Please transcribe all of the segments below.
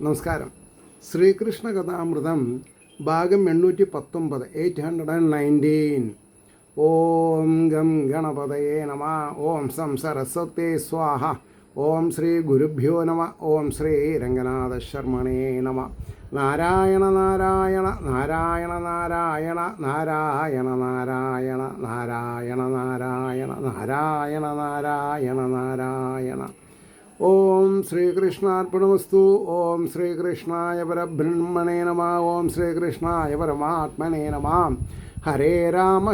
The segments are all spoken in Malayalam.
നമസ്കാരം. ശ്രീകൃഷ്ണ കഥാമൃതം ഭാഗം 819 819. ഓം ഗം ഗണപതയേ നമ. ഓം സം സരസ്വതേ സ്വാഹ. ഓം ശ്രീ ഗുരുഭ്യോ നമ. ഓം ശ്രീ രംഗനാഥ ശർമ്മണേ നമ. നാരായണ നാരായണ നാരായണ നാരായണ നാരായണ നാരായണ നാരായണ നാരായണ നാരായണ നാരായണ നാരായണ. ഓം ശ്രീകൃഷ്ണാർപ്പണമസ്തു. ഓം ശ്രീകൃഷ്ണായ പരബ്രഹ്മണേ നമ. ഓം ശ്രീകൃഷ്ണായ പരമാത്മനേ നമ. ഹരേ രാമ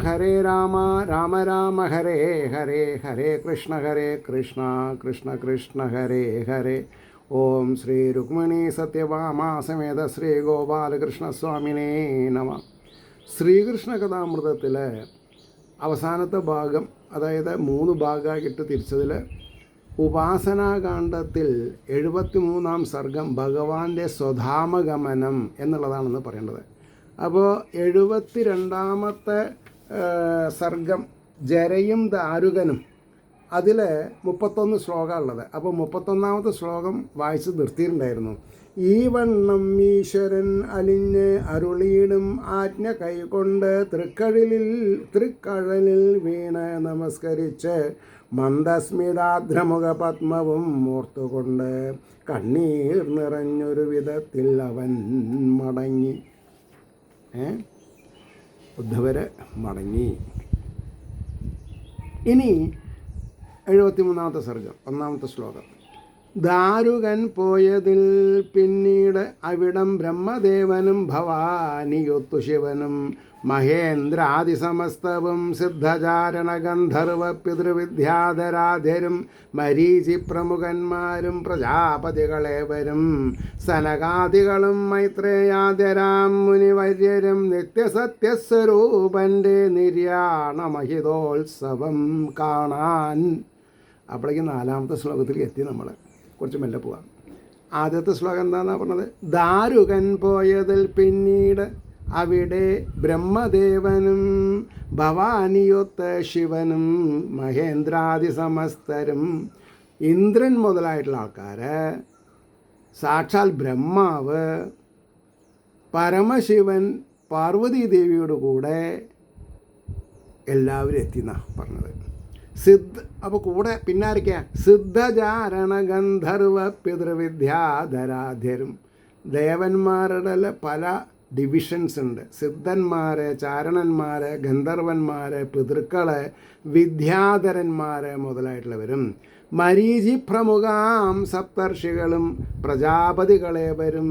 രാമ രാമ ഹരേ ഹരേ, ഹരേ കൃഷ്ണ കൃഷ്ണ കൃഷ്ണ ഹരേ ഹരേ. ഓം ശ്രീ രുക്മിണീ സത്യഭാമാ സമേത ശ്രീ ഗോപാലകൃഷ്ണസ്വാമിനേ നമ. ശ്രീകൃഷ്ണ കഥാമൃതത്തിലെ അവസാനത്തെ ഭാഗം, അതായത് 3 ഭാഗമായിട്ട് തിരിച്ചതിൽ ഉപാസനാകാന്ഡത്തിൽ 73-ാം സർഗം ഭഗവാന്റെ സ്വധാമഗമനം എന്നുള്ളതാണെന്ന് പറയേണ്ടത്. അപ്പോൾ 72-ാമത്തെ സർഗം ജരയും ദാരുകനും, അതിൽ 31 ശ്ലോകമുള്ളത്. അപ്പോൾ 31-ാമത്തെ ശ്ലോകം വായിച്ച് നിർത്തിയിട്ടുണ്ടായിരുന്നു. ഈ വണ്ണം ഈശ്വരൻ അലിഞ്ഞ് അരുളിയിടും ആജ്ഞ കൈകൊണ്ട് തൃക്കഴലിൽ വീണ് നമസ്കരിച്ച് മന്ദസ്മിതാദ്രമുഖ പത്മവും ഓർത്തുകൊണ്ട് കണ്ണീർ നിറഞ്ഞൊരു വിധത്തിൽ അവൻ മടങ്ങി. ഉദ്ധവര് മടങ്ങി. ഇനി 73-ാമത്തെ സർഗം 1-ാമത്തെ ശ്ലോകം. ദാരുകൻ പോയതിൽ പിന്നീട് അവിടം ബ്രഹ്മദേവനും ഭവാനിയൊത്തു ശിവനും മഹേന്ദ്രാദിസമസ്തവും സിദ്ധചാരണ ഗന്ധർവ പിതൃവിദ്യാധരാധരും മരീചി പ്രമുഖന്മാരും പ്രജാപതികളേവരും സനകാദികളും മൈത്രേയാധരാം മുനിവര്യരും നിത്യസത്യസ്വരൂപൻ്റെ നിര്യാണമഹിതോത്സവം കാണാൻ. അപ്പോഴേക്കും 4-ാമത്തെ ശ്ലോകത്തിൽ എത്തി. നമ്മൾ കുറച്ച് മെല്ലെ പോവാം. ആദ്യത്തെ ശ്ലോകം എന്താണെന്നാണ് പറഞ്ഞത്? ദാരുകൻ പോയതിൽ പിന്നീട് അവിടെ ബ്രഹ്മദേവനും ഭവാനിയൊത്ത ശിവനും മഹേന്ദ്രാദി സമസ്തരും, ഇന്ദ്രൻ മുതലായിട്ടുള്ള ആൾക്കാർ, സാക്ഷാൽ ബ്രഹ്മാവ്, പരമശിവൻ, പാർവതി ദേവിയോട് കൂടെ എല്ലാവരും എത്തിയെന്നാണ് പറഞ്ഞത്. അപ്പോൾ കൂടെ പിന്നാരിക്കുക സിദ്ധചാരണ ഗന്ധർവ പിതൃവിദ്യാധരാധ്യരും. ദേവന്മാരുടെ പല ഡിവിഷൻസ് ഉണ്ട്. സിദ്ധന്മാർ, ചാരണന്മാർ, ഗന്ധർവന്മാർ, പിതൃക്കൾ, വിദ്യാധരന്മാർ മുതലായിട്ടുള്ളവരും മരീചി പ്രമുഖാം സപ്തർഷികളും പ്രജാപതികളേവരും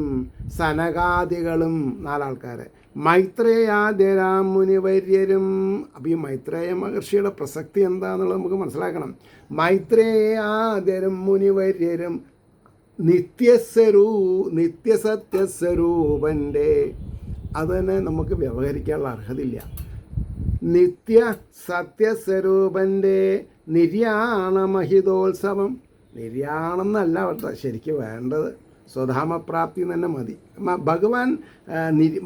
സനകാദികളും 4 ആൾക്കാർ, മൈത്രേയാദ്യരാം മുനിവര്യരും. അപ്പോൾ ഈ മൈത്രേയ മഹർഷിയുടെ പ്രസക്തി എന്താണെന്നുള്ളത് നമുക്ക് മനസ്സിലാക്കണം. മൈത്രേയാദ്യരും മുനിവര്യരും നിത്യസത്യസ്വരൂപൻ്റെ, അത് തന്നെ നമുക്ക് വ്യവഹരിക്കാനുള്ള അർഹതയില്ല. നിത്യ സത്യസ്വരൂപൻ്റെ നിര്യാണമഹിതോത്സവം. നിര്യാണം എന്നല്ല ശരിക്കും വേണ്ടത്, സ്വധാമപ്രാപ്തി തന്നെ മതി. ഭഗവാൻ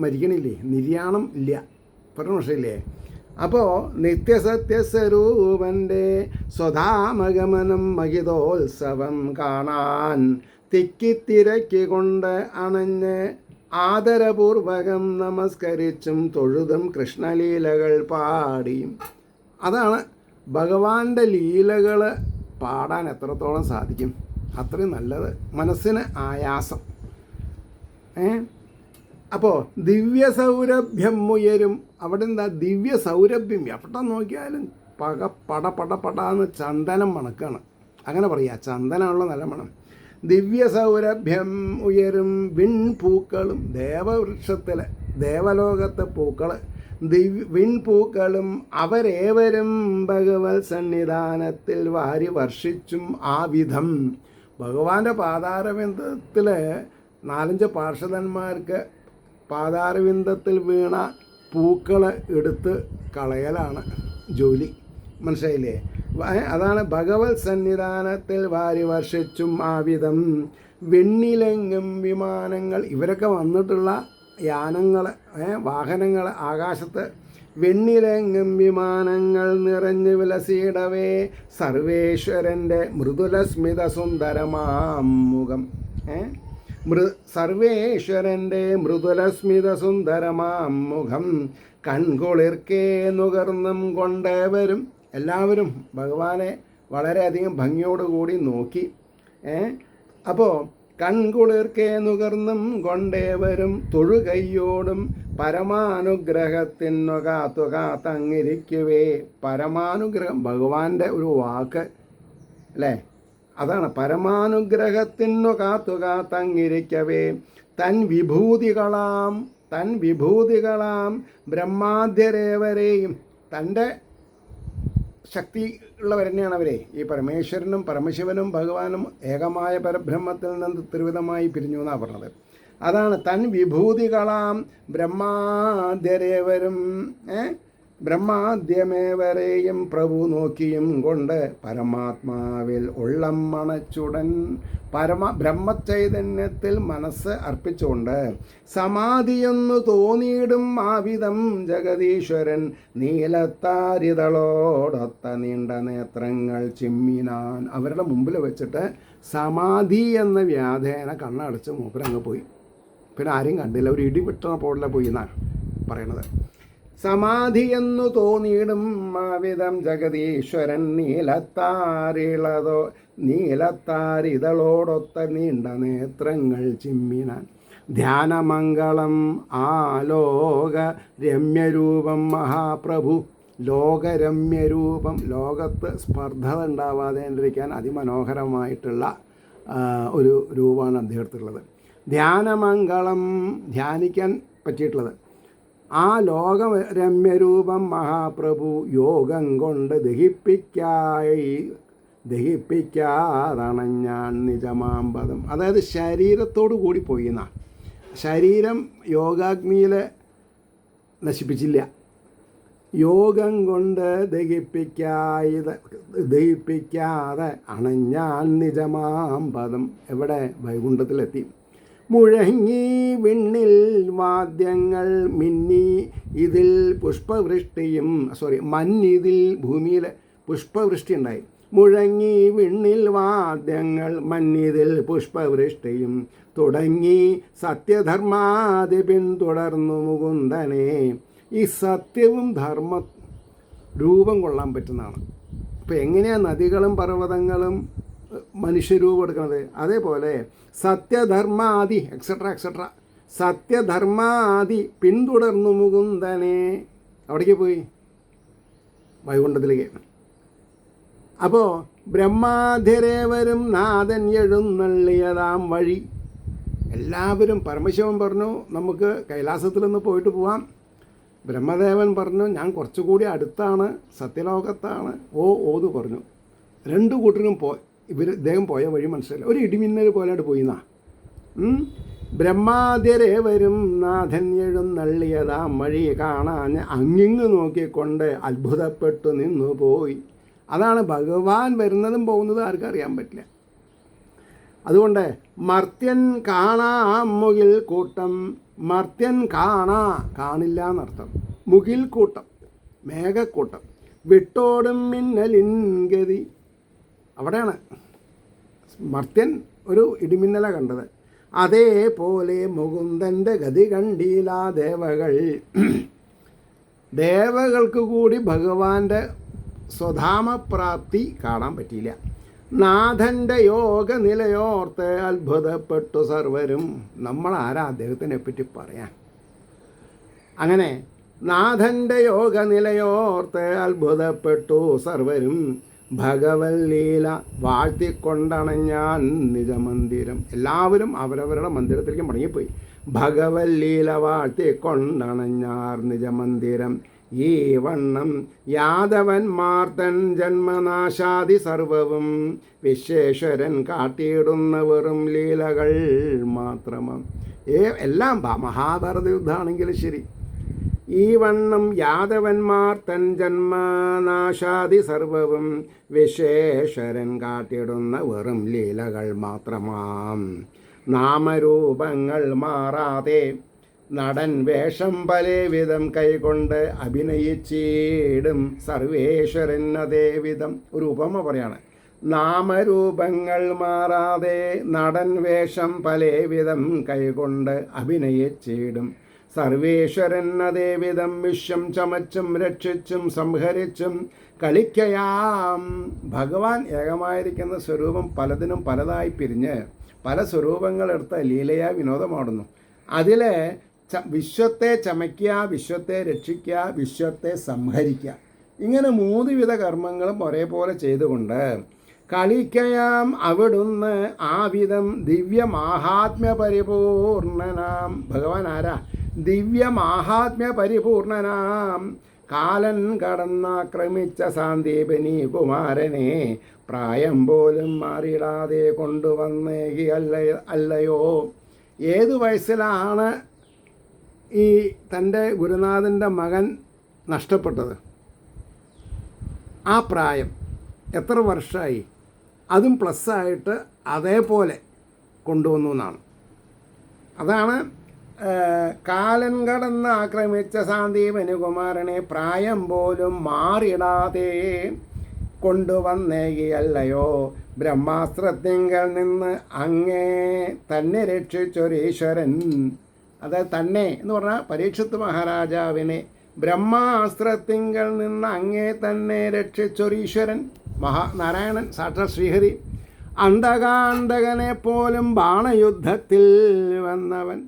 മരിക്കണില്ലേ, നിര്യാണം ഇല്ല, പ്രമോഷമില്ലേ. അപ്പോൾ നിത്യസത്യസ്വരൂപൻ്റെ സ്വധാമഗമനം മഹിതോത്സവം കാണാൻ തിക്കിത്തിരക്കിക്കൊണ്ട് അണഞ്ഞ് ആദരപൂർവകം നമസ്കരിച്ചും തൊഴുതും കൃഷ്ണലീലകൾ പാടിയും. അതാണ് ഭഗവാന്റെ ലീലകൾ പാടാൻ എത്രത്തോളം സാധിക്കും അത്രയും നല്ലത്, മനസ്സിന് ആയാസം. അപ്പോൾ ദിവ്യസൗരഭ്യം ഉയരും. അവിടെ എന്താ ദിവ്യ സൗരഭ്യം? എവിടെ നോക്കിയാലും പടന്ന് ചന്ദനം മണക്കാണ്. അങ്ങനെ പറയുക, ചന്ദനമുള്ള നല്ല മണം. ദിവ്യസൗരഭ്യം ഉയരും വിൺപൂക്കളും, ദേവവൃക്ഷത്തിലെ ദേവലോകത്തെ പൂക്കൾ, വിൺപൂക്കളും അവരേവരും ഭഗവത് സന്നിധാനത്തിൽ വാരി വർഷിച്ചും ആ വിധം. ഭഗവാന്റെ പാതാരവിന്ദത്തിൽ 4-5 പാർഷദന്മാർക്ക് പാതാരവിന്ദത്തിൽ വീണ പൂക്കൾ എടുത്ത് കളയലാണ് ജോലി. മനസ്സിലായില്ലേ? അതാണ് ഭഗവത് സന്നിധാനത്തിൽ വാരി വർഷിച്ചും ആ വിധം. വെണ്ണിലെങ്ങും വിമാനങ്ങൾ, ഇവരൊക്കെ വന്നിട്ടുള്ള യാനങ്ങൾ, വാഹനങ്ങൾ ആകാശത്ത് വെണ്ണിലെങ്ങും വിമാനങ്ങൾ നിറഞ്ഞു വിലസിയിടവേ സർവേശ്വരൻ്റെ മൃദുലസ്മിത സുന്ദരമാം മുഖം. സർവേശ്വരൻ്റെ മൃദുലസ്മിത സുന്ദരമാം മുഖം കൺകുളിർക്കേ നുകർന്നും കൊണ്ടേവരും. എല്ലാവരും ഭഗവാനെ വളരെയധികം ഭംഗിയോടുകൂടി നോക്കി. അപ്പോൾ കൺകുളിർക്കേ നുകർന്നും കൊണ്ടേവരും തൊഴുകയ്യോടും പരമാനുഗ്രഹത്തിനു കാത്തങ്ങിരിക്കുവേ. പരമാനുഗ്രഹം ഭഗവാന്റെ ഒരു വാക്ക് അല്ലേ, അതാണ് പരമാനുഗ്രഹത്തിനു കാത്തങ്ങിരിക്കവേ. തൻ വിഭൂതികളാം ബ്രഹ്മാദ്യരേവരെയും, തൻ്റെ ശക്തി ഉള്ളവർ തന്നെയാണ് അവരെ. ഈ പരമേശ്വരനും പരമശിവനും ഭഗവാനും ഏകമായ പരബ്രഹ്മത്തിൽ നിന്ന് ത്രിവിധമായി പിരിഞ്ഞു എന്നാണ് പറഞ്ഞത്. അതാണ് തൻ വിഭൂതികളാം ബ്രഹ്മാദ്യരേവരും ബ്രഹ്മാദ്യമേവരെയും പ്രഭു നോക്കിയും കൊണ്ട് പരമാത്മാവിൽ ഉള്ളം മണച്ചുടൻ ബ്രഹ്മചൈതന്യത്തിൽ മനസ്സ് അർപ്പിച്ചുകൊണ്ട് സമാധിയെന്നു തോന്നിയിടും ആവിധം ജഗദീശ്വരൻ നീലത്താരിതളോടൊത്ത നീണ്ട നേത്രങ്ങൾ ചിമ്മിനാൻ. അവരുടെ മുമ്പിൽ വെച്ചിട്ട് സമാധി എന്ന വ്യാധേന കണ്ണടച്ച് മൂപ്പരങ്ങ് പോയി. പിന്നെ ആരും കണ്ടില്ല, ഒരു ഇടിവിട്ട പോലെ പോയി എന്നാണ് പറയണത്. സമാധിയെന്നു തോന്നിയിടും ആവിധം ജഗദീശ്വരൻ നീലത്താരിതളോടൊത്ത നീണ്ട നേത്രങ്ങൾ ചിമ്മിനാൻ. ധ്യാനമംഗളം ആലോക രമ്യരൂപം മഹാപ്രഭു. ലോകരമ്യരൂപം, ലോകത്ത് സ്പർദ്ധ ഉണ്ടാവാതെണ്ടിരിക്കാൻ അതിമനോഹരമായിട്ടുള്ള ഒരു രൂപമാണ് അദ്ദേഹത്തിലുള്ളത്. ധ്യാനമംഗളം, ധ്യാനിക്കാൻ പറ്റിയിട്ടുള്ളത്. ആ ലോകരമ്യരൂപം മഹാപ്രഭു യോഗം കൊണ്ട് ദഹിപ്പിക്കാതണഞ്ഞാൻ നിജമാമ്പദം. അതായത് ശരീരത്തോടു കൂടി പോയി എന്നാണ്. ശരീരം യോഗാഗ്നിയിൽ നശിപ്പിച്ചില്ല. യോഗം കൊണ്ട് ദഹിപ്പിക്കാതെ അണഞ്ഞാൻ നിജമാമ്പദം. എവിടെ? വൈകുണ്ഠത്തിലെത്തി. മുഴങ്ങി വിണ്ണിൽ വാദ്യങ്ങൾ മിന്നി ഇതിൽ പുഷ്പവൃഷ്ടിയും മഞ്ഞിതിൽ ഭൂമിയിൽ പുഷ്പവൃഷ്ടി ഉണ്ടായി. മുഴങ്ങി വിണ്ണിൽ വാദ്യങ്ങൾ മഞ്ഞിതിൽ പുഷ്പവൃഷ്ടിയും തുടങ്ങി സത്യധർമാതി പിന്തുടർന്നു മുകുന്ദനെ. ഈ സത്യവും ധർമ്മ രൂപം കൊള്ളാൻ പറ്റുന്നതാണ്. അപ്പോൾ എങ്ങനെയാണ് നദികളും പർവ്വതങ്ങളും മനുഷ്യരൂപം എടുക്കുന്നത്? അതേപോലെ സത്യധർമാദി എക്സെട്ര സത്യധർമാദി പിന്തുടർന്നു മുകുന്ദനെ അവിടേക്ക് പോയി, വൈകുണ്ഠത്തിലേക്ക്. അപ്പോൾ ബ്രഹ്മാധിരേവരും നാഥൻ എഴുന്നള്ളിയതാം വഴി. എല്ലാവരും, പരമശിവൻ പറഞ്ഞു നമുക്ക് കൈലാസത്തിൽ നിന്ന് പോയിട്ട് പോവാം. ബ്രഹ്മദേവൻ പറഞ്ഞു ഞാൻ കുറച്ചുകൂടി അടുത്താണ്, സത്യലോകത്താണ്. ഓതു പറഞ്ഞു. രണ്ടു കൂട്ടരും ഇദ്ദേഹം പോയ വഴി മനസ്സിലായില്ല. ഒരു ഇടിമിന്നൽ പോലെയായിട്ട് പോയിന്നാ. ബ്രഹ്മാദ്യരേവരും നാഥൻ എഴുന്നള്ളിയതാം വഴി കാണാൻ അങ്ങിങ്ങ് നോക്കിക്കൊണ്ട് അത്ഭുതപ്പെട്ടു നിന്നു പോയി. അതാണ് ഭഗവാൻ വരുന്നതും പോകുന്നതും ആർക്കും അറിയാൻ പറ്റില്ല. അതുകൊണ്ട് മർത്യൻ കാണാം മുകിൽ കൂട്ടം. മർത്യൻ കാണില്ല എന്നർത്ഥം. മുകിൽ കൂട്ടം, മേഘക്കൂട്ടം, വിട്ടോടും മിന്നലിൻ ഗതി. അവിടെയാണ് മർത്യൻ ഒരു ഇടിമിന്നല കണ്ടത്. അതേപോലെ മുകുന്ദൻ്റെ ഗതി കണ്ടീല ദേവകൾക്ക് കൂടി ഭഗവാന്റെ സ്വധാമപ്രാപ്തി കാണാൻ പറ്റിയില്ല. നാഥൻ്റെ യോഗ നിലയോർത്ത് അത്ഭുതപ്പെട്ടു സർവരും. നമ്മളാരാ അദ്ദേഹത്തിനെ പറ്റി പറയാൻ? അങ്ങനെ നാഥൻ്റെ യോഗ നിലയോർത്ത് അത്ഭുതപ്പെട്ടു സർവരും ഭഗവല്ലീല വാഴ്ത്തിക്കൊണ്ടണഞ്ഞാൻ നിജമന്ദിരം. എല്ലാവരും അവരവരുടെ മന്ദിരത്തിലേക്ക് മടങ്ങിപ്പോയി. ഭഗവല്ലീല വാഴ്ത്തിക്കൊണ്ടണഞ്ഞാർ നിജമന്ദിരം. ഈ വണ്ണം യാദവന്മാർ തൻ ജന്മനാശാദി സർവവും വിശ്വേശ്വരൻ കാട്ടിയിടുന്ന വെറും ലീലകൾ മാത്രമാണ്. എല്ലാം മഹാഭാരത യുദ്ധമാണെങ്കിലും ശരി, ഈ വണ്ണം യാദവന്മാർ തൻ ജന്മനാശാദി സർവവും വിശ്വേശ്വരൻ കാട്ടിടുന്ന വെറും ലീലകൾ മാത്രമാം. നാമരൂപങ്ങൾ മാറാതെ നടൻ വേഷം പലവിധം കൈകൊണ്ട് അഭിനയിച്ചിടും സർവേശ്വരൻ അതേവിധം. ഒരു ഉപമ പറയാണ്. നാമരൂപങ്ങൾ മാറാതെ നടൻ വേഷം പലവിധം കൈകൊണ്ട് അഭിനയിച്ചിടും സർവേശ്വരൻ അതേവിധം വിശ്വം ചമച്ചും രക്ഷിച്ചും സംഹരിച്ചും കളിക്കയാം. ഭഗവാൻ ഏകമായിരിക്കുന്ന സ്വരൂപം പലതിനും പലതായി പിരിഞ്ഞ് പല സ്വരൂപങ്ങളെടുത്ത് ലീലയാ വിനോദമാടുന്നു. അതിൽ വിശ്വത്തെ ചമയ്ക്കുക, വിശ്വത്തെ രക്ഷിക്കുക, വിശ്വത്തെ സംഹരിക്കുക, ഇങ്ങനെ 3 വിധ കർമ്മങ്ങളും ഒരേപോലെ ചെയ്തുകൊണ്ട് കളിക്കയാം അവിടുന്ന് ആ വിധം ദിവ്യമാഹാത്മ്യ പരിപൂർണനാം. ഭഗവാൻ ആരാ? ദിവ്യമാഹാത്മ്യ പരിപൂർണനാം കാലൻ കടന്നാക്രമിച്ച സാന്ദീപനി കുമാരനെ പ്രായം പോലും മാറിയിടാതെ കൊണ്ടുവന്നേകി അല്ലയോ. ഏത് വയസ്സിലാണ് ഈ തൻ്റെ ഗുരുനാഥൻ്റെ മകൻ നഷ്ടപ്പെട്ടത്? ആ പ്രായം എത്ര വർഷമായി? അതും പ്ലസ്സായിട്ട് അതേപോലെ കൊണ്ടുവന്നു എന്നാണ്. അതാണ് കാലൻ കടന്ന് ആക്രമിച്ച സാന്ദീപനി കുമാരനെ പ്രായം പോലും മാറിടാതെ കൊണ്ടുവന്നേകിയല്ലയോ. ബ്രഹ്മാസ്ത്രത്തിങ്കൽ നിന്ന് അങ്ങേ തന്നെ രക്ഷിച്ചൊരീശ്വരൻ. അത് തന്നെ എന്ന് പറഞ്ഞാൽ പരീക്ഷിത്ത് മഹാരാജാവിനെ ബ്രഹ്മാസ്ത്രത്തിങ്കൽ നിന്ന് അങ്ങേ തന്നെ രക്ഷിച്ചൊരീശ്വരൻ നാരായണൻ സാക്ഷാൽ ശ്രീഹരി. അന്തകാന്തകനെ പോലും ബാണയുദ്ധത്തിൽ വന്നവൻ.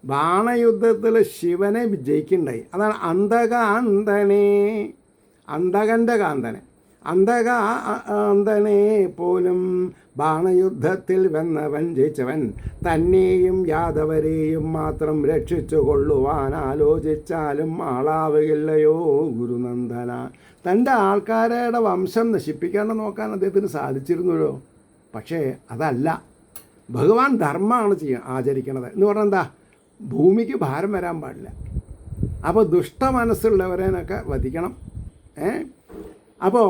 ബാണയുദ്ധത്തിൽ ശിവനെ വിജയിക്കുണ്ടായി. അതാണ് അന്തകാന്തനെ, അന്തകൻ്റെ കാന്തനെ. അന്തകാന്തനെ പോലും ബാണയുദ്ധത്തിൽ വന്നവൻ ജയിച്ചവൻ. തന്നെയും യാദവരെയും മാത്രം രക്ഷിച്ചു കൊള്ളുവാൻ ആലോചിച്ചാലും ആളാവുകയില്ലയോ ഗുരുനന്ദന. തൻ്റെ ആൾക്കാരുടെ വംശം നശിപ്പിക്കാണ്ട് നോക്കാൻ അദ്ദേഹത്തിന് സാധിച്ചിരുന്നല്ലോ. പക്ഷേ അതല്ല, ഭഗവാൻ ധർമ്മമാണ് ആചരിക്കണത് എന്ന് പറഞ്ഞാൽ എന്താ? ഭൂമിക്ക് ഭാരം വരാൻ പാടില്ല. അപ്പോൾ ദുഷ്ടമനസ്സുള്ളവരേനൊക്കെ വധിക്കണം. അപ്പോൾ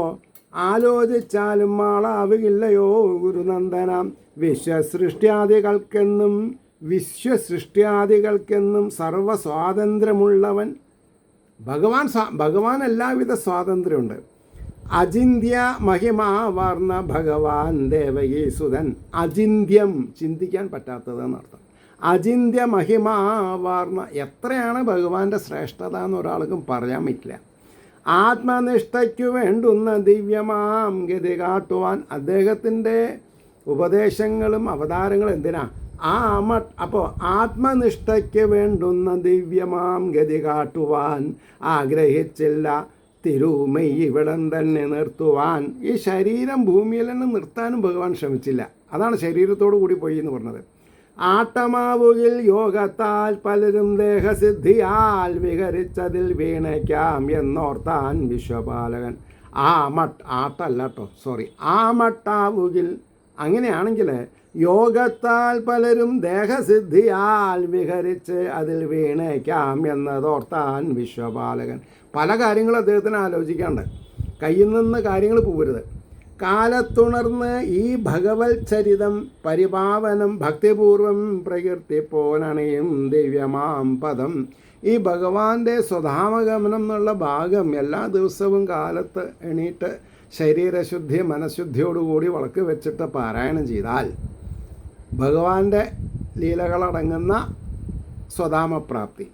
ആലോചിച്ചാലും ആളാവുകയില്ലയോ ഗുരുനന്ദനം. വിശ്വസൃഷ്ട്യാദികൾക്കെന്നും സർവസ്വാതന്ത്ര്യമുള്ളവൻ ഭഗവാൻ എല്ലാവിധ സ്വാതന്ത്ര്യമുണ്ട്. അചിന്ത്യ മഹിമാവർണ്ണ ഭഗവാൻ ദേവകീസുതൻ. അചിന്ത്യം, ചിന്തിക്കാൻ പറ്റാത്തതെന്നർത്ഥം. അചിന്ത്യ മഹിമാവർണ്ണ. എത്രയാണ് ഭഗവാന്റെ ശ്രേഷ്ഠത എന്ന് ഒരാൾക്കും പറയാൻ പറ്റില്ല. ആത്മനിഷ്ഠയ്ക്കു വേണ്ടുന്ന ദിവ്യമാം ഗതി കാട്ടുവാൻ അദ്ദേഹത്തിൻ്റെ ഉപദേശങ്ങളും അവതാരങ്ങളും എന്തിനാ? അപ്പോൾ ആത്മനിഷ്ഠയ്ക്ക് വേണ്ടുന്ന ദിവ്യമാം ഗതി കാട്ടുവാൻ ആഗ്രഹിച്ചില്ല തിരുമൈ ഇവിടം തന്നെ നിർത്തുവാൻ. ഈ ശരീരം ഭൂമിയിൽ തന്നെ നിർത്താനും ഭഗവാൻ ശ്രമിച്ചില്ല. അതാണ് ശരീരത്തോടു കൂടി പോയി എന്ന് പറഞ്ഞത്. ആട്ടമാവുകിൽ യോഗത്താൽ പലരും ദേഹസിദ്ധിയാൽ വിഹരിച്ചതിൽ വീണയ്ക്കാം എന്നോർത്താൻ വിശ്വപാലകൻ. ആട്ടല്ല കേട്ടോ, സോറി, മട്ടാവുകിൽ. അങ്ങനെയാണെങ്കിൽ യോഗത്താൽ പലരും ദേഹസിദ്ധിയാൽ വിഹരിച്ച് അതിൽ വീണേക്കാം എന്നതോർത്താൻ വിശ്വപാലകൻ. പല കാര്യങ്ങളും അദ്ദേഹത്തിന് ആലോചിക്കാണ്ട്, കയ്യിൽ നിന്ന് കാര്യങ്ങൾ പോകരുത്. കാലത്തുണർന്ന് ഈ ഭഗവത് ചരിതം പരിപാവനം ഭക്തിപൂർവം പ്രകീർത്തിപ്പോനണയും ദിവ്യമാം പദം. ഈ ഭഗവാന്റെ സ്വധാമഗമനം എന്നുള്ള ഭാഗം എല്ലാ ദിവസവും കാലത്ത് എണീറ്റ് ശരീരശുദ്ധി മനഃശുദ്ധിയോടുകൂടി വിളക്ക് വെച്ചിട്ട് പാരായണം ചെയ്താൽ ഭഗവാന്റെ ലീലകളടങ്ങുന്ന സ്വധാമപ്രാപ്തി.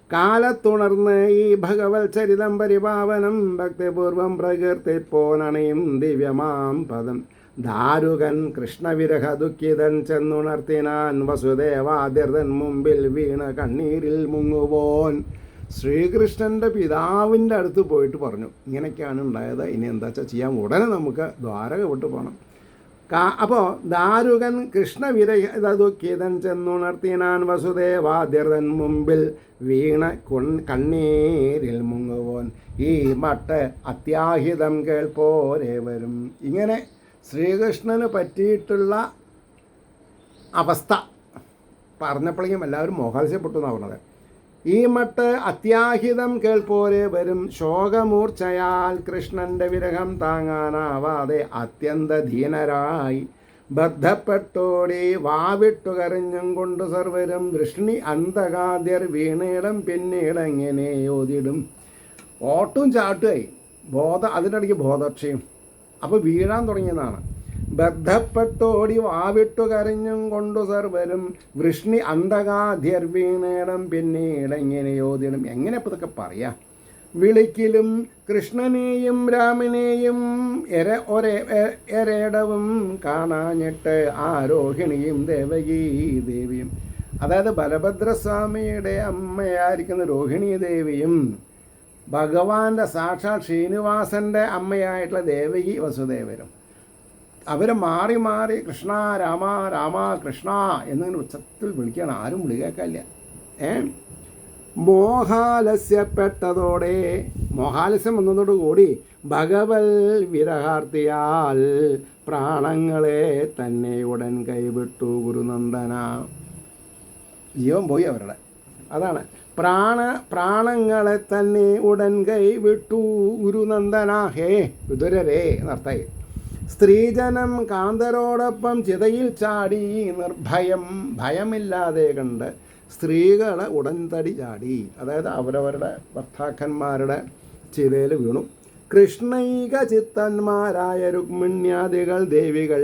കാലത്തുണർന്ന് ഈ ഭഗവത് ചരിതം പരിപാവനം ഭക്തിപൂർവം പ്രകീർത്തിപ്പോനണയും ദിവ്യമാം പദം. ദാരുകൻ കൃഷ്ണവിരഹ ദുഃഖിതൻ ചെന്നുണർത്തിനാൻ വസുദേവാദ്യർതൻ മുമ്പിൽ വീണ കണ്ണീരിൽ മുങ്ങുപോൻ. ശ്രീകൃഷ്ണൻ്റെ പിതാവിൻ്റെ അടുത്ത് പോയിട്ട് പറഞ്ഞു, ഇങ്ങനെയൊക്കെയാണ് ഉണ്ടായത്, ഇനി എന്താ വെച്ചാൽ ചെയ്യാൻ, ഉടനെ നമുക്ക് ദ്വാരക വിട്ടു പോകണം. അപ്പോൾ ദാരുകൻ കൃഷ്ണവിരഹ ദുഃഖിതൻ ചെന്നുണർത്തിനാൻ വസുദേവാദ്യർതൻ മുമ്പിൽ വീണ കണ്ണീരിൽ മുങ്ങുവോൻ. ഈ മട്ട് അത്യാഹിതം കേൾപ്പോരെ വരും. ഇങ്ങനെ ശ്രീകൃഷ്ണന് പറ്റിയിട്ടുള്ള അവസ്ഥ പറഞ്ഞപ്പോഴേക്കും എല്ലാവരും മോഹാത്സ്യപ്പെട്ടു എന്നാണ് പറഞ്ഞത്. ഈ മട്ട് അത്യാഹിതം കേൾപ്പോരെ വരും. ശോകമൂർച്ചയാൽ കൃഷ്ണൻ്റെ വിരഹം താങ്ങാനാവാതെ അത്യന്തധീനരായി ബദ്ധപ്പെട്ടോടി വാവിട്ടു കരഞ്ഞും കൊണ്ട് സർവരും വൃഷ്ണി അന്തകാദ്യർ വീണയിടം പിന്നീടെങ്ങനെ ഓതിടും. ഓട്ടും ചാട്ടുമായി അതിനിടയ്ക്ക് ബോധക്ഷയും. അപ്പോൾ വീഴാൻ തുടങ്ങിയതാണ്. ബന്ധപ്പെട്ടോടി വാവിട്ടു കരഞ്ഞും കൊണ്ടു സർവരും വൃഷ്ണി അന്തകാധ്യർവീണേടം പിന്നീട് എങ്ങനെയോതിടും. എങ്ങനെ ഇപ്പം ഇതൊക്കെ പറയാം? വിളിക്കലും കൃഷ്ണനെയും രാമനെയും എരേടവും കാണാഞ്ഞിട്ട് ആരോഹിണിയും ദേവകീ ദേവിയും, അതായത് ബലഭദ്രസ്വാമിയുടെ അമ്മയായിരിക്കുന്ന രോഹിണി ദേവിയും ഭഗവാന്റെ സാക്ഷാൽ ശ്രീനിവാസൻ്റെ അമ്മയായിട്ടുള്ള ദേവകി വസുദേവരും അവർ മാറി മാറി കൃഷ്ണ രാമ രാമ കൃഷ്ണ എന്നിങ്ങനെ ഉച്ചത്തിൽ വിളിക്കുകയാണ്. ആരും വിളി കേൾക്കാനില്ല. മോഹാലസ്യപ്പെട്ടതോടെ, മോഹാലസ്യം വന്നതോടുകൂടി ഭഗവൽ വിരഹാർത്തിയാൽ പ്രാണങ്ങളെ തന്നെ ഉടൻ കൈവിട്ടു ഗുരുനന്ദന. ജീവൻ പോയി അവരുടെ. അതാണ് പ്രാണങ്ങളെ തന്നെ ഉടൻ കൈവിട്ടു ഗുരുനന്ദന. ഹേ വിതുരരേ എന്നർത്ഥമായി. സ്ത്രീജനം കാന്തരോടൊപ്പം ചിതയിൽ ചാടി നിർഭയം, ഭയമില്ലാതെ കണ്ട് സ്ത്രീകളെ ഉടൻതടി ചാടി, അതായത് അവരവരുടെ ഭർത്താക്കന്മാരുടെ ചിതയിൽ വീണു. കൃഷ്ണൈക ചിത്തന്മാരായ രുക്മിണ്യാദികൾ ദേവികൾ,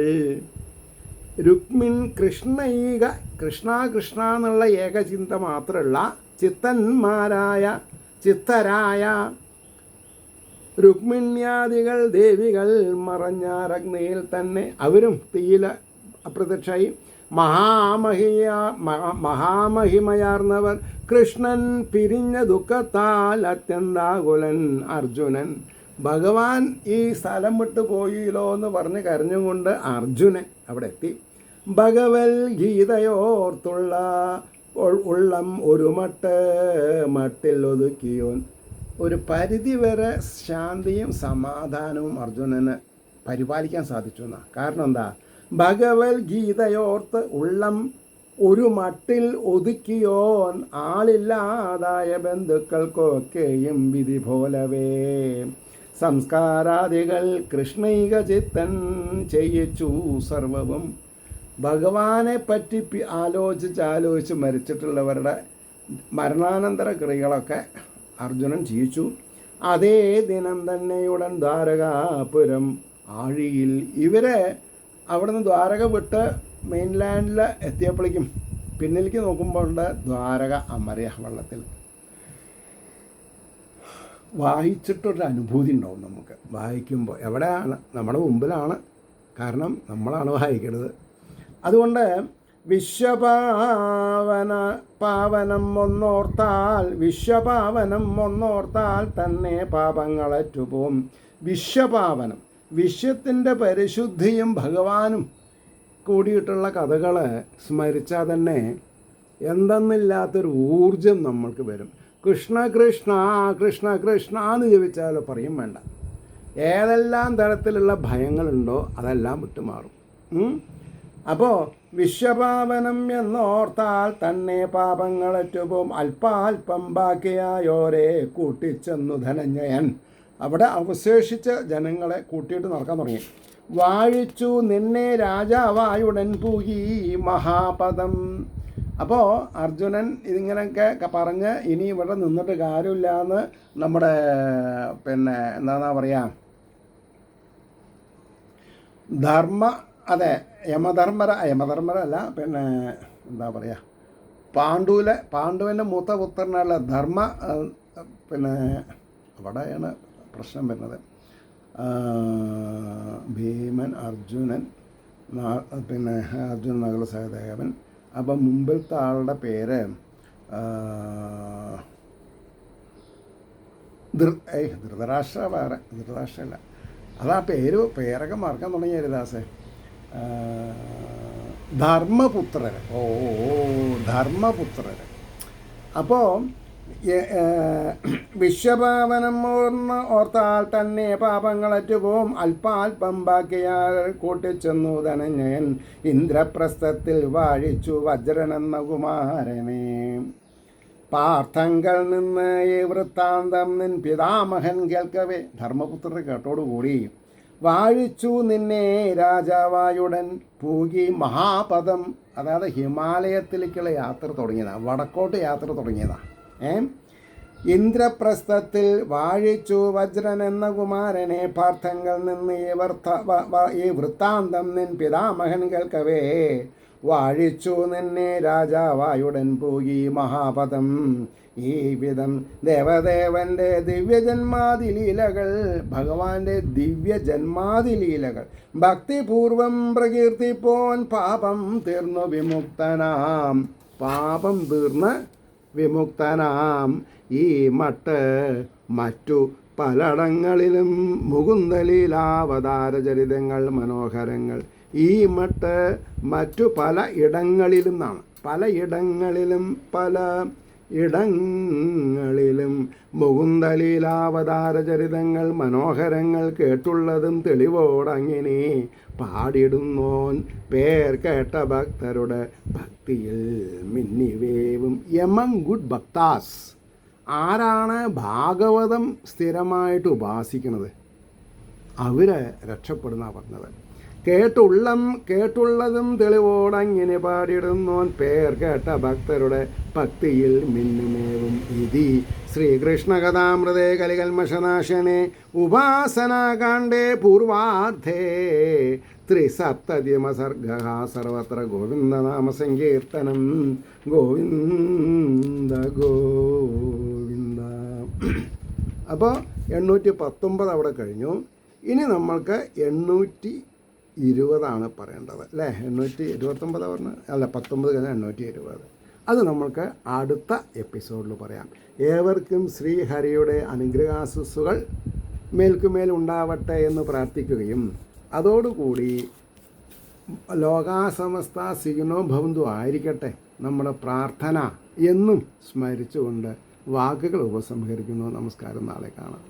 കൃഷ്ണൈക കൃഷ്ണ കൃഷ്ണ എന്നുള്ള ഏകചിന്ത മാത്രമുള്ള ചിത്തരായ രുക്മിണ്യാദികൾ ദേവികൾ മറഞ്ഞാരഗ്നിയിൽ തന്നെ അവരും തീയില അപ്രത്യക്ഷമായി. മഹാമഹിമയാർന്നവർ കൃഷ്ണൻ പിരിഞ്ഞ ദുഃഖത്താൽ അത്യന്താകുലൻ അർജുനൻ. ഭഗവാൻ ഈ സ്ഥലം വിട്ടു പോയില്ലോ എന്ന് പറഞ്ഞ് കരഞ്ഞുകൊണ്ട് അർജുനൻ അവിടെ എത്തി. ഭഗവൽ ഗീതയോർത്തുള്ള ഉള്ളം ഒരു മട്ടിൽ ഒതുക്കിയോൻ. ഒരു പരിധിവരെ ശാന്തിയും സമാധാനവും അർജുനന് പരിപാലിക്കാൻ സാധിച്ചു എന്നാണ്. കാരണം എന്താ? ഭഗവത്ഗീതയോർത്ത് ഉള്ളം ഒരു മട്ടിൽ ഒതുക്കിയോൻ ആളില്ലാതായ ബന്ധുക്കൾക്കൊക്കെയും വിധി പോലവേ സംസ്കാരാദികൾ കൃഷ്ണൈക ചിത്തൻ ചെയ്യിച്ചു സർവവും. ഭഗവാനെ പറ്റി ആലോചിച്ച് മരിച്ചിട്ടുള്ളവരുടെ മരണാനന്തര ക്രിയകളൊക്കെ അർജുനൻ ചെയ്യിച്ചു. അതേ ദിനം തന്നെയുടൻ ദ്വാരകാപുരം ആഴിയിൽ ഇവരെ അവിടുന്ന് ദ്വാരക വിട്ട് മെയിൻലാൻഡിൽ എത്തിയപ്പോഴേക്കും പിന്നിലേക്ക് നോക്കുമ്പോൾ ഉണ്ട് ദ്വാരക അമരയ വെള്ളത്തിൽ. വായിച്ചിട്ടൊരു അനുഭൂതി ഉണ്ടാവും നമുക്ക് വായിക്കുമ്പോൾ. എവിടെയാണ്? നമ്മുടെ മുമ്പിലാണ്. കാരണം നമ്മളാണ് വായിക്കുന്നത്. അതുകൊണ്ട് വിശ്വപാവനം ഒന്നോർത്താൽ തന്നെ പാപങ്ങളറ്റുപോകും. വിശ്വപാവനം, വിശ്വത്തിൻ്റെ പരിശുദ്ധിയും ഭഗവാനും കൂടിയിട്ടുള്ള കഥകൾ സ്മരിച്ചാൽ തന്നെ എന്തെന്നില്ലാത്തൊരു ഊർജം നമ്മൾക്ക് വരും. കൃഷ്ണ കൃഷ്ണ കൃഷ്ണ കൃഷ്ണ എന്ന് ജപിച്ചാലോ പറയും വേണ്ട. ഏതെല്ലാം തരത്തിലുള്ള ഭയങ്ങളുണ്ടോ അതെല്ലാം വിട്ടുമാറും. അപ്പോൾ വിശ്വപാവനം എന്നോർത്താൽ തന്നെ പാപങ്ങളറ്റുപോകും. അല്പാൽപ്പം ബാക്കിയായോരെ കൂട്ടിച്ചെന്നു ധനഞ്ജയൻ. അവിടെ അവശേഷിച്ച ജനങ്ങളെ കൂട്ടിയിട്ട് നടക്കാൻ തുടങ്ങി. വാഴിച്ചു നിന്നെ രാജാവായുടൻ പൂകി മഹാപദം. അപ്പോൾ അർജുനൻ ഇതിങ്ങനെയൊക്കെ പറഞ്ഞ് ഇനി ഇവിടെ നിന്നിട്ട് കാര്യമില്ല എന്ന് നമ്മുടെ എന്താ പറയുക യമധർമ്മരല്ല എന്താ പറയുക പാണ്ഡുവിൻ്റെ മൂത്ത പുത്രനുള്ള അവിടെയാണ് പ്രശ്നം വരുന്നത്. ഭീമൻ, അർജുനൻ, അർജുനൻ നകുല സഹദേവൻ. അപ്പം മുമ്പിലത്തെ ആളുടെ പേര് ധൃതരാഷ്ട്ര. വേറെ ധൃതരാഷ്ട്രല്ല, അതാ പേരൊക്കെ മറക്കാൻ തുടങ്ങിയ ഹരിദാസേ. ധർമ്മപുത്രർ. ധർമ്മപുത്രർ. അപ്പോൾ വിശ്വപാവനം ഓർത്താൽ തന്നെ പാപങ്ങളറ്റുപോകും. അല്പാൽപ്പം ബാക്കിയാൽ കൂട്ടിച്ചെന്നു ധനഞ്ജയൻ ഇന്ദ്രപ്രസ്ഥത്തിൽ വാഴിച്ചു വജ്രനെന്ന കുമാരനെ. പാർത്ഥങ്കൽ നിന്ന് ഈ വൃത്താന്തം നിൻ പിതാമഹൻ കേൾക്കവേ. ധർമ്മപുത്രർ കേട്ടോടുകൂടി വാഴിച്ചു നിന്നെ രാജാവായുടൻ പൂകി മഹാപദം. അതായത് ഹിമാലയത്തിലേക്കുള്ള യാത്ര തുടങ്ങിയതാണ്, വടക്കോട്ട് യാത്ര തുടങ്ങിയതാണ്. ഇന്ദ്രപ്രസ്ഥത്തിൽ വാഴിച്ചു വജ്രൻ എന്ന കുമാരനെ പാർത്ഥങ്ങൾ നിന്ന് ഈ വൃത്താന്തം നിൻ പിതാമഹൻ കേൾക്കവേ വാഴിച്ചു നിന്നെ രാജാവായുടൻ പോയി മഹാപദം. ഈ വിധം ദേവദേവൻ്റെ ദിവ്യജന്മാതിലീലകൾ, ഭഗവാന്റെ ദിവ്യജന്മാതിലീലകൾ ഭക്തിപൂർവം പ്രകീർത്തിപ്പോൻ പാപം തീർന്നു വിമുക്തനാം. പാപം തീർന്ന് വിമുക്തനാം. ഈ മട്ട് മറ്റു പലയിടങ്ങളിലും മുകുന്ദലീലാവതാര ചരിതങ്ങൾ മനോഹരങ്ങൾ. ഈ മട്ട് മറ്റു പല ഇടങ്ങളിലും എന്നാണ്, പലയിടങ്ങളിലും മുകുന്ദലീലാവതാര ചരിതങ്ങൾ മനോഹരങ്ങൾ കേട്ടുള്ളതും തെളിവോടങ്ങിനെ പാടിടുന്നോൻ പേർ കേട്ട ഭക്തരുടെ ഭക്തിയിൽ മിന്നിവേവും. എമംഗ് ഗുഡ് ഭക്താസ്, ആരാണ് ഭാഗവതം സ്ഥിരമായിട്ട് ഉപാസിക്കുന്നത് അവർ രക്ഷപ്പെടുന്ന പറഞ്ഞത്. കേട്ടുള്ളതും തെളിവോടങ്ങിനെ പാടിയിടുന്നോൻ പേർ കേട്ട ഭക്തരുടെ ഭക്തിയിൽ മിന്നുമേവും. ഇതി ശ്രീകൃഷ്ണകഥാമൃതേ കലികൽമഷനാശനെ ഉപാസനാകാണ്ഡേ പൂർവാർദ്ധേ ത്രിസപ്തതിമസർഗ സർവത്ര ഗോവിന്ദനാമസങ്കീർത്തനം. ഗോവിന്ദ ഗോവിന്ദ. അപ്പോൾ 819 അവിടെ കഴിഞ്ഞു. ഇനി നമ്മൾക്ക് 820 പറയേണ്ടത് അല്ലേ? 829 പറഞ്ഞ അല്ല, 19 കഴിഞ്ഞാൽ 820. അത് നമ്മൾക്ക് അടുത്ത എപ്പിസോഡിൽ പറയാം. ഏവർക്കും ശ്രീഹരിയുടെ അനുഗ്രഹാശിസ്സുകൾ മേൽക്കുമേൽ ഉണ്ടാവട്ടെ എന്ന് പ്രാർത്ഥിക്കുകയും അതോടുകൂടി ലോകാസമസ്ത സുഖിനോ ഭവന്തു ആയിരിക്കട്ടെ നമ്മുടെ പ്രാർത്ഥന എന്നും സ്മരിച്ചുകൊണ്ട് വാക്കുകൾ ഉപസംഹരിക്കുന്നു. നമസ്കാരം. നാളെ കാണാം.